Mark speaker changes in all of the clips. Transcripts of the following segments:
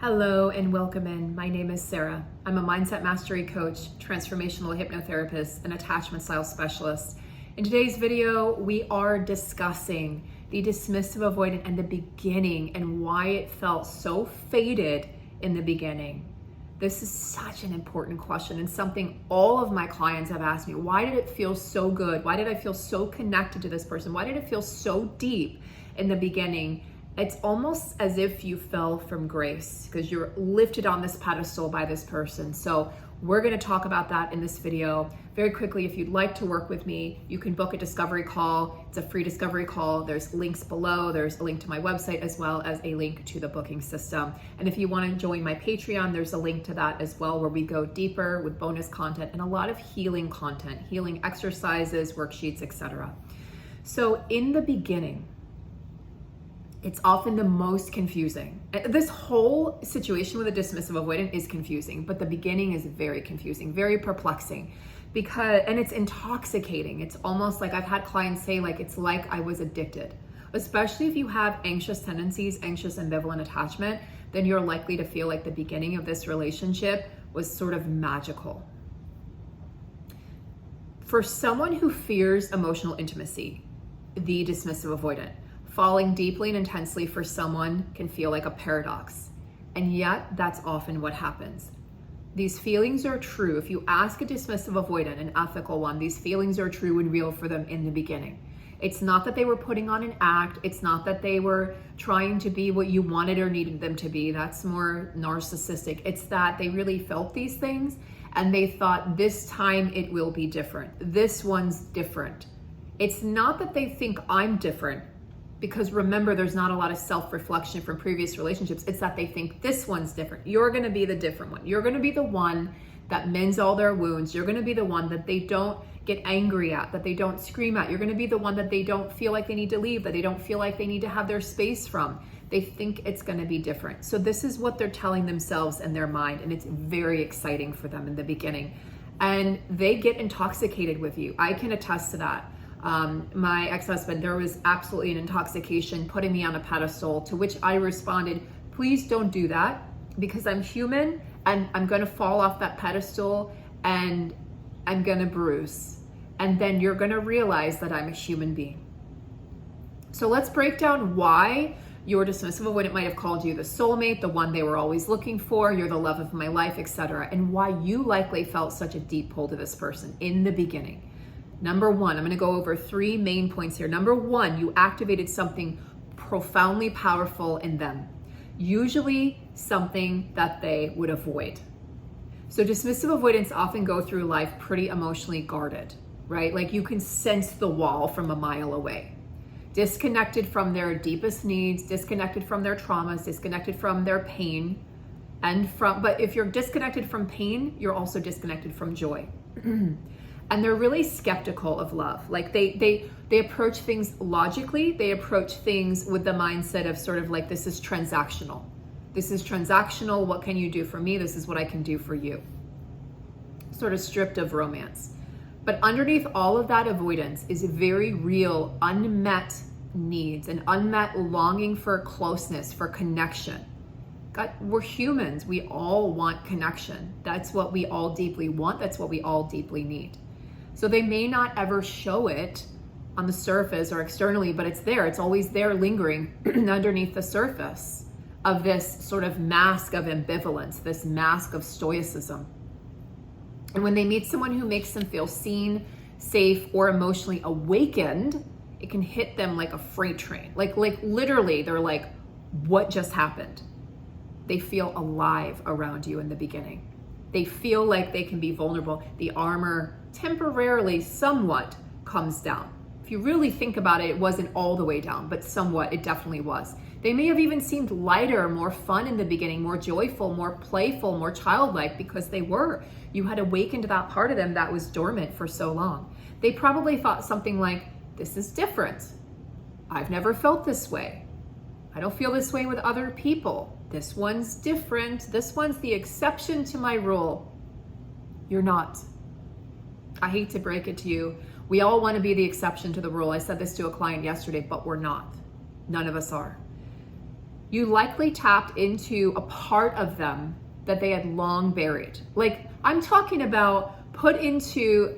Speaker 1: Hello and welcome in. My name is Sarah. I'm a mindset mastery coach, transformational hypnotherapist, and attachment style specialist. In today's video, we are discussing the dismissive avoidant and the beginning and why it felt so faded in the beginning. This is such an important question and something all of my clients have asked me. Why did it feel so good? Why did I feel so connected to this person? Why did it feel so deep in the beginning? It's almost as if you fell from grace because you're lifted on this pedestal by this person. So we're going to talk about that in this video. Very quickly, if you'd like to work with me, you can book a discovery call. It's a free discovery call. There's links below. There's a link to my website as well as a link to the booking system. And if you want to join my Patreon, there's a link to that as well, where we go deeper with bonus content and a lot of healing content, healing exercises, worksheets, etc. So in the beginning, it's often the most confusing. This whole situation with a dismissive avoidant is confusing, but the beginning is very confusing, very perplexing, and it's intoxicating. It's almost like I've had clients say, like, it's like I was addicted. Especially if you have anxious tendencies, anxious ambivalent attachment, then you're likely to feel like the beginning of this relationship was sort of magical. For someone who fears emotional intimacy, the dismissive avoidant, falling deeply and intensely for someone can feel like a paradox. And yet, that's often what happens. These feelings are true. If you ask a dismissive avoidant, an ethical one, these feelings are true and real for them in the beginning. It's not that they were putting on an act. It's not that they were trying to be what you wanted or needed them to be. That's more narcissistic. It's that they really felt these things and they thought, this time it will be different. This one's different. It's not that they think I'm different, because remember, there's not a lot of self-reflection from previous relationships. It's that they think this one's different. You're going to be the different one. You're going to be the one that mends all their wounds. You're going to be the one that they don't get angry at, that they don't scream at. You're going to be the one that they don't feel like they need to leave, that they don't feel like they need to have their space from. They think it's going to be different. So this is what they're telling themselves in their mind, and it's very exciting for them in the beginning. And they get intoxicated with you. I can attest to that. My ex-husband, there was absolutely an intoxication, putting me on a pedestal, to which I responded, please don't do that, because I'm human and I'm going to fall off that pedestal and I'm going to bruise. And then you're going to realize that I'm a human being. So let's break down why your dismissive avoidant might have called you the soulmate, the one they were always looking for, you're the love of my life, etc., and why you likely felt such a deep pull to this person in the beginning. Number one, I'm going to go over three main points here. Number one, you activated something profoundly powerful in them, usually something that they would avoid. So dismissive avoidants often go through life pretty emotionally guarded, right? Like you can sense the wall from a mile away. Disconnected from their deepest needs, disconnected from their traumas, disconnected from their pain, but if you're disconnected from pain, you're also disconnected from joy. And they're really skeptical of love. Like they approach things logically. They approach things with the mindset of sort of like, this is transactional. This is transactional. What can you do for me? This is what I can do for you. Sort of stripped of romance. But underneath all of that avoidance is very real unmet needs, an unmet longing for closeness, for connection. God, we're humans. We all want connection. That's what we all deeply want. That's what we all deeply need. So they may not ever show it on the surface or externally, but it's there. It's always there lingering underneath the surface of this sort of mask of ambivalence, this mask of stoicism. And when they meet someone who makes them feel seen, safe, or emotionally awakened, it can hit them like a freight train. Like literally, they're like, what just happened? They feel alive around you in the beginning. They feel like they can be vulnerable. The armor temporarily, somewhat, comes down. If you really think about it, it wasn't all the way down, but somewhat, it definitely was. They may have even seemed lighter, more fun in the beginning, more joyful, more playful, more childlike, because they were. You had awakened that part of them that was dormant for so long. They probably thought something like, this is different. I've never felt this way. I don't feel this way with other people. This one's different. This one's the exception to my rule. You're not. I hate to break it to you. We all want to be the exception to the rule. I said this to a client yesterday, but we're not. None of us are. You likely tapped into a part of them that they had long buried. Like, I'm talking about put into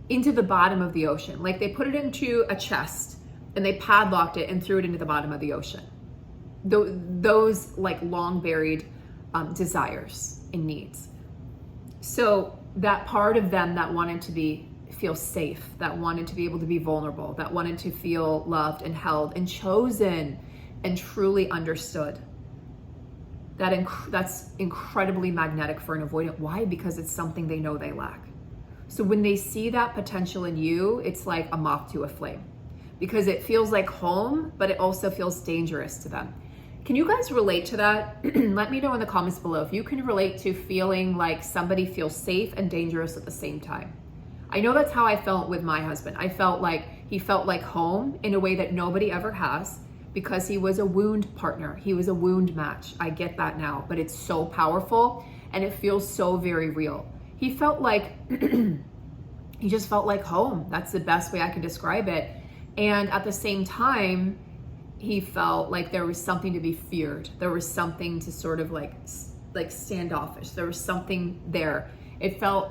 Speaker 1: into the bottom of the ocean. Like, they put it into a chest and they padlocked it and threw it into the bottom of the ocean. Those like long buried desires and needs. So that part of them that wanted to feel safe, that wanted to be able to be vulnerable, that wanted to feel loved and held and chosen and truly understood. That's incredibly magnetic for an avoidant. Why? Because it's something they know they lack. So when they see that potential in you, it's like a moth to a flame, because it feels like home, but it also feels dangerous to them. Can you guys relate to that? Let me know in the comments below if you can relate to feeling like somebody feels safe and dangerous at the same time. I know that's how I felt with my husband. I felt like he felt like home in a way that nobody ever has, because he was a wound partner. He was a wound match. I get that now, but it's so powerful and it feels so very real. He felt like, he just felt like home. That's the best way I can describe it. And at the same time, he felt like there was something to be feared. There was something to sort of like standoffish. There was something there. It felt,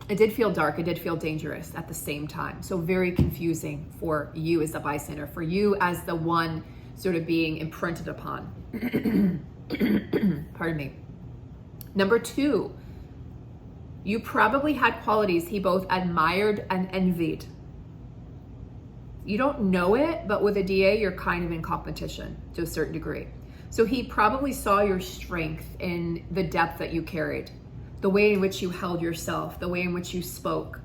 Speaker 1: it did feel dark. It did feel dangerous at the same time. So very confusing for you as the bystander, for you as the one sort of being imprinted upon. Pardon me. Number 2, you probably had qualities he both admired and envied. You don't know it, but with a DA, you're kind of in competition to a certain degree. So he probably saw your strength in the depth that you carried, the way in which you held yourself, the way in which you spoke,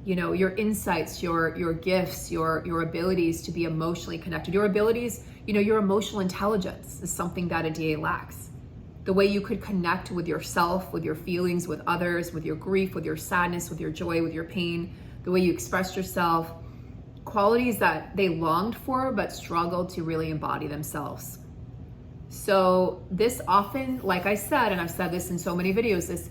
Speaker 1: you know, your insights, your gifts, your abilities to be emotionally connected, your abilities, you know, your emotional intelligence is something that a DA lacks. The way you could connect with yourself, with your feelings, with others, with your grief, with your sadness, with your joy, with your pain, the way you expressed yourself, qualities that they longed for but struggled to really embody themselves. So this often, like I said, and I've said this in so many videos,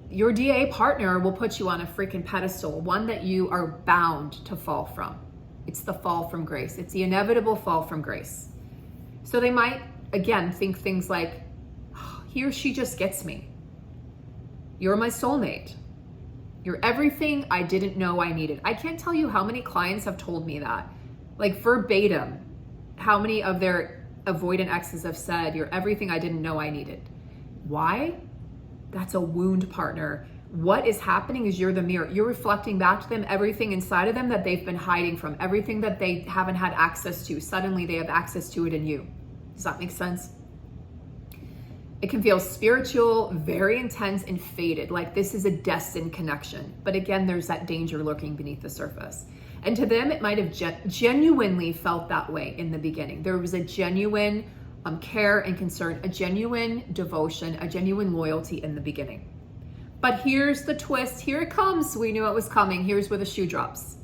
Speaker 1: your DA partner will put you on a freaking pedestal, one that you are bound to fall from. It's the fall from grace. It's the inevitable fall from grace. So they might, again, think things like, oh, he or she just gets me. You're my soulmate. You're everything I didn't know I needed. I can't tell you how many clients have told me that, like verbatim, how many of their avoidant exes have said, you're everything I didn't know I needed. Why? That's a wound partner. What is happening is you're the mirror. You're reflecting back to them everything inside of them that they've been hiding from, everything that they haven't had access to. Suddenly they have access to it in you. Does that make sense? It can feel spiritual, very intense and faded, like this is a destined connection. But again, there's that danger lurking beneath the surface. And to them, it might have genuinely felt that way in the beginning. There was a genuine care and concern, a genuine devotion, a genuine loyalty in the beginning. But here's the twist. Here it comes. We knew it was coming. Here's where the shoe drops.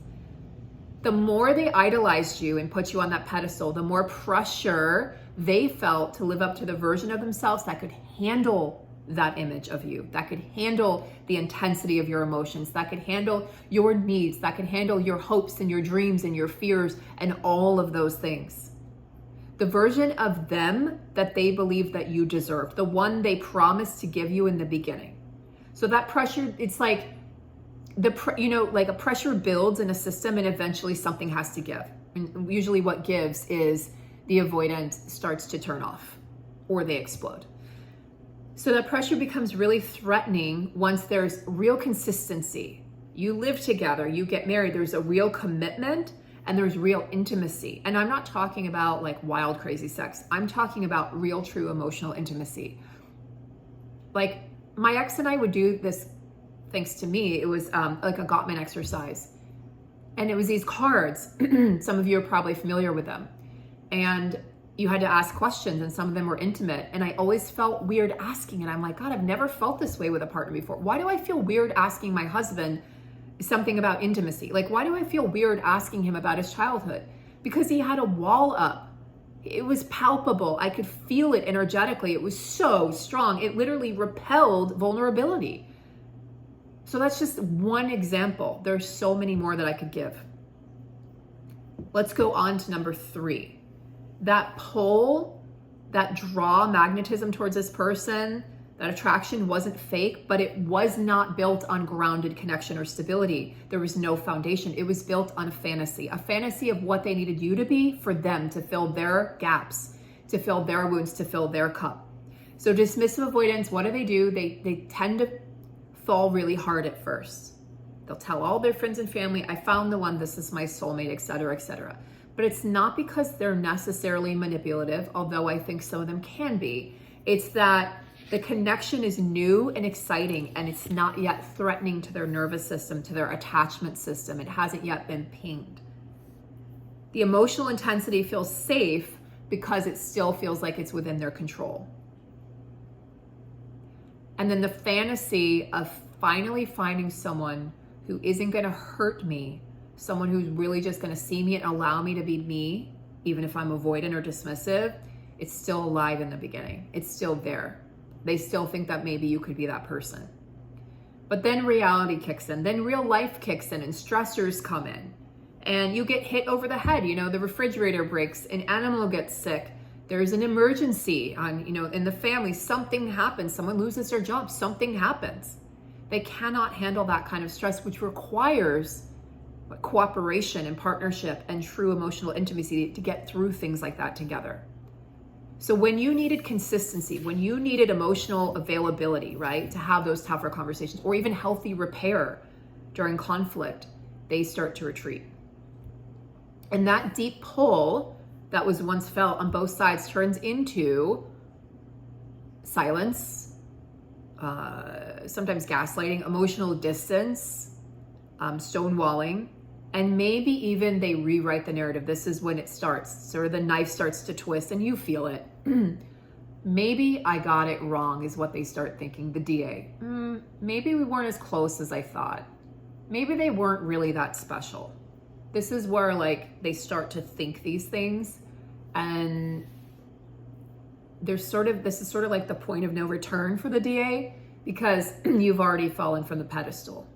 Speaker 1: The more they idolized you and put you on that pedestal, the more pressure they felt to live up to the version of themselves that could handle that image of you, that could handle the intensity of your emotions, that could handle your needs, that could handle your hopes and your dreams and your fears and all of those things. The version of them that they believed that you deserved, the one they promised to give you in the beginning. So that pressure, it's like like a pressure builds in a system and eventually something has to give. And usually what gives is the avoidant starts to turn off or they explode. So that pressure becomes really threatening once there's real consistency. You live together, you get married, there's a real commitment and there's real intimacy. And I'm not talking about like wild, crazy sex. I'm talking about real, true emotional intimacy. Like my ex and I would do this, thanks to me, it was like a Gottman exercise. And it was these cards. Some of you are probably familiar with them. And you had to ask questions and some of them were intimate. And I always felt weird asking. And I'm like, God, I've never felt this way with a partner before. Why do I feel weird asking my husband something about intimacy? Like, why do I feel weird asking him about his childhood? Because he had a wall up. It was palpable. I could feel it energetically. It was so strong. It literally repelled vulnerability. So that's just one example. There's so many more that I could give. Let's go on to number 3. That pull, that draw magnetism towards this person, that attraction wasn't fake, but it was not built on grounded connection or stability. There was no foundation. It was built on a fantasy of what they needed you to be for them to fill their gaps, to fill their wounds, to fill their cup. So dismissive avoidants, what do? They tend to fall really hard at first. They'll tell all their friends and family, I found the one, this is my soulmate, etc., etc. But it's not because they're necessarily manipulative, although I think some of them can be. It's that the connection is new and exciting, and it's not yet threatening to their nervous system, to their attachment system. It hasn't yet been pinged. The emotional intensity feels safe because it still feels like it's within their control. And then the fantasy of finally finding someone who isn't going to hurt me, someone who's really just going to see me and allow me to be me, even if I'm avoidant or dismissive, it's still alive in the beginning. It's still there. They still think that maybe you could be that person. But then reality kicks in, then real life kicks in, and stressors come in. And you get hit over the head, the refrigerator breaks, an animal gets sick, there's an emergency in the family, something happens, someone loses their job, something happens. They cannot handle that kind of stress, which requires cooperation and partnership and true emotional intimacy to get through things like that together. So when you needed consistency, when you needed emotional availability, right, to have those tougher conversations or even healthy repair during conflict, they start to retreat. And that deep pull that was once felt on both sides turns into silence, sometimes gaslighting, emotional distance, stonewalling, and maybe even they rewrite the narrative. This is when it starts, sort of the knife starts to twist and you feel it. Maybe I got it wrong is what they start thinking, the DA. Maybe we weren't as close as I thought. Maybe they weren't really that special. This is where they start to think these things, and this is sort of like the point of no return for the DA, because you've already fallen from the pedestal.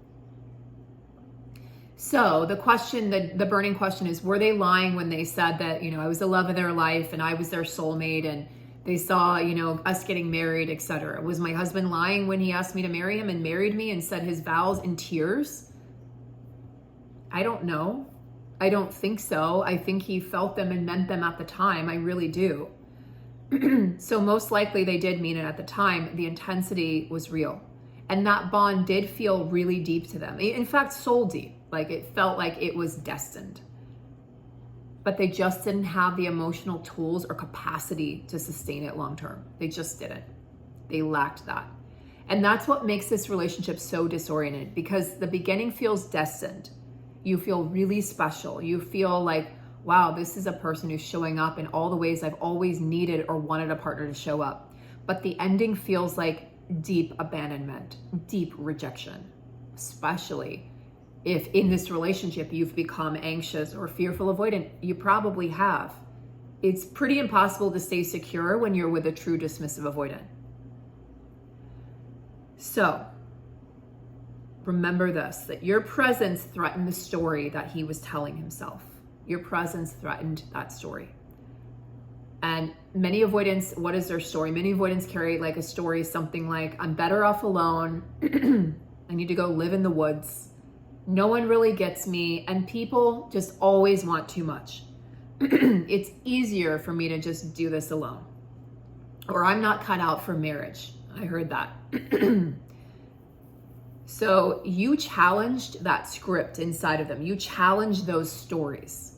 Speaker 1: So the question, the burning question is, were they lying when they said that, I was the love of their life and I was their soulmate and they saw, us getting married, etc.? Was my husband lying when he asked me to marry him and married me and said his vows in tears? I don't know. I don't think so. I think he felt them and meant them at the time. I really do. So most likely they did mean it at the time. The intensity was real. And that bond did feel really deep to them. In fact, soul deep. It felt like it was destined. But they just didn't have the emotional tools or capacity to sustain it long term. They just didn't. They lacked that. And that's what makes this relationship so disoriented, because the beginning feels destined. You feel really special. You feel like, wow, this is a person who's showing up in all the ways I've always needed or wanted a partner to show up. But the ending feels like deep abandonment, deep rejection, especially if in this relationship you've become anxious or fearful avoidant. You probably have. It's pretty impossible to stay secure when you're with a true dismissive avoidant. So remember this, that your presence threatened the story that he was telling himself. Your presence threatened that story. And many avoidants, what is their story? Many avoidants carry a story, something like, I'm better off alone. I need to go live in the woods. No one really gets me, and people just always want too much. It's easier for me to just do this alone. Or I'm not cut out for marriage. I heard that. So you challenged that script inside of them. You challenged those stories,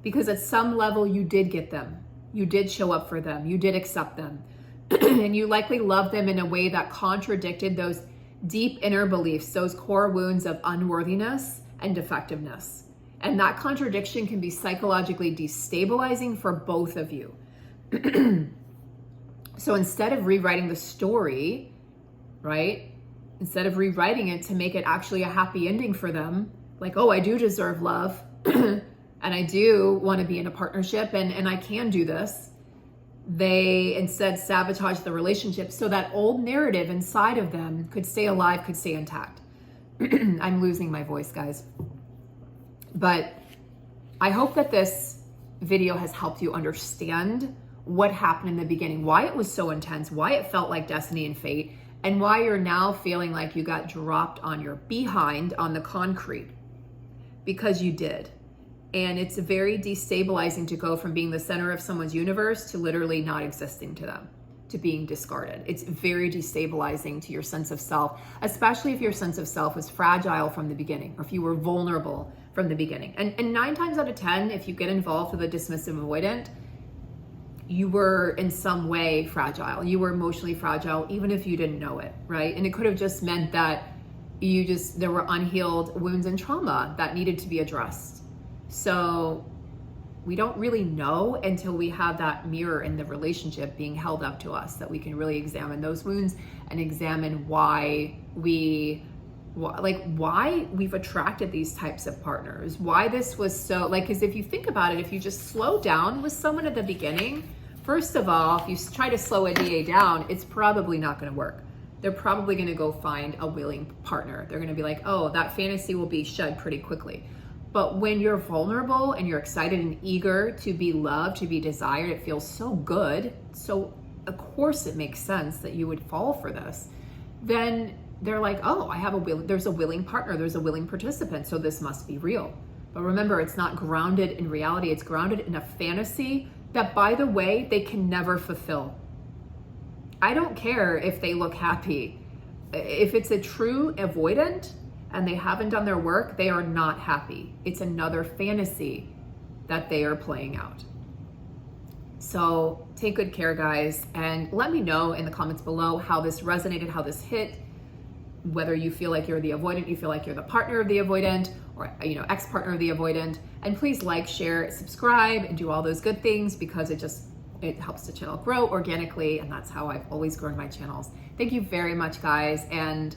Speaker 1: because at some level you did get them. You did show up for them. You did accept them. And you likely loved them in a way that contradicted those deep inner beliefs, those core wounds of unworthiness and defectiveness. And that contradiction can be psychologically destabilizing for both of you. So instead of rewriting the story, right? Instead of rewriting it to make it actually a happy ending for them, like, oh, I do deserve love and I do want to be in a partnership and I can do this, they instead sabotage the relationship so that old narrative inside of them could stay alive, could stay intact. I'm losing my voice, guys. But I hope that this video has helped you understand what happened in the beginning, why it was so intense, why it felt like destiny and fate, and why you're now feeling like you got dropped on your behind on the concrete, because you did. And it's very destabilizing to go from being the center of someone's universe to literally not existing to them, to being discarded. It's very destabilizing to your sense of self, especially if your sense of self was fragile from the beginning, or if you were vulnerable from the beginning. And 9 times out of 10, if you get involved with a dismissive avoidant, you were in some way fragile. You were emotionally fragile, even if you didn't know it, right? And it could have just meant that there were unhealed wounds and trauma that needed to be addressed. So we don't really know until we have that mirror in the relationship being held up to us, that we can really examine those wounds and examine why we've attracted these types of partners, why this was so, because if you think about it, if you just slow down with someone at the beginning, first of all, if you try to slow a DA down, it's probably not going to work. They're probably going to go find a willing partner. They're going to be like, oh, that fantasy will be shed pretty quickly. But when you're vulnerable and you're excited and eager to be loved, to be desired, it feels so good. So of course it makes sense that you would fall for this. Then they're like, oh, there's a willing partner, there's a willing participant, so this must be real. But remember, it's not grounded in reality. It's grounded in a fantasy that, by the way, they can never fulfill. I don't care if they look happy. If it's a true avoidant and they haven't done their work, they are not happy. It's another fantasy that they are playing out. So take good care, guys, and let me know in the comments below how this resonated, how this hit, whether you feel like you're the avoidant, you feel like you're the partner of the avoidant, or ex-partner of the avoidant. And please like, share, subscribe, and do all those good things, because it helps the channel grow organically, and that's how I've always grown my channels. Thank you very much, guys, and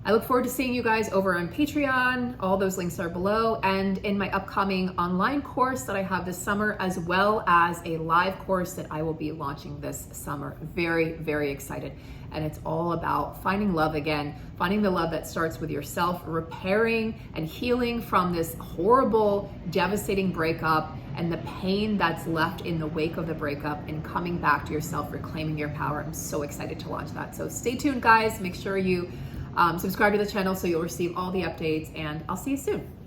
Speaker 1: I look forward to seeing you guys over on Patreon. All those links are below, and in my upcoming online course that I have this summer, as well as a live course that I will be launching this summer. Very, very excited. And it's all about finding love again, finding the love that starts with yourself, repairing and healing from this horrible, devastating breakup and the pain that's left in the wake of the breakup, and coming back to yourself, reclaiming your power. I'm so excited to launch that. So stay tuned, guys. Make sure you subscribe to the channel so you'll receive all the updates, and I'll see you soon.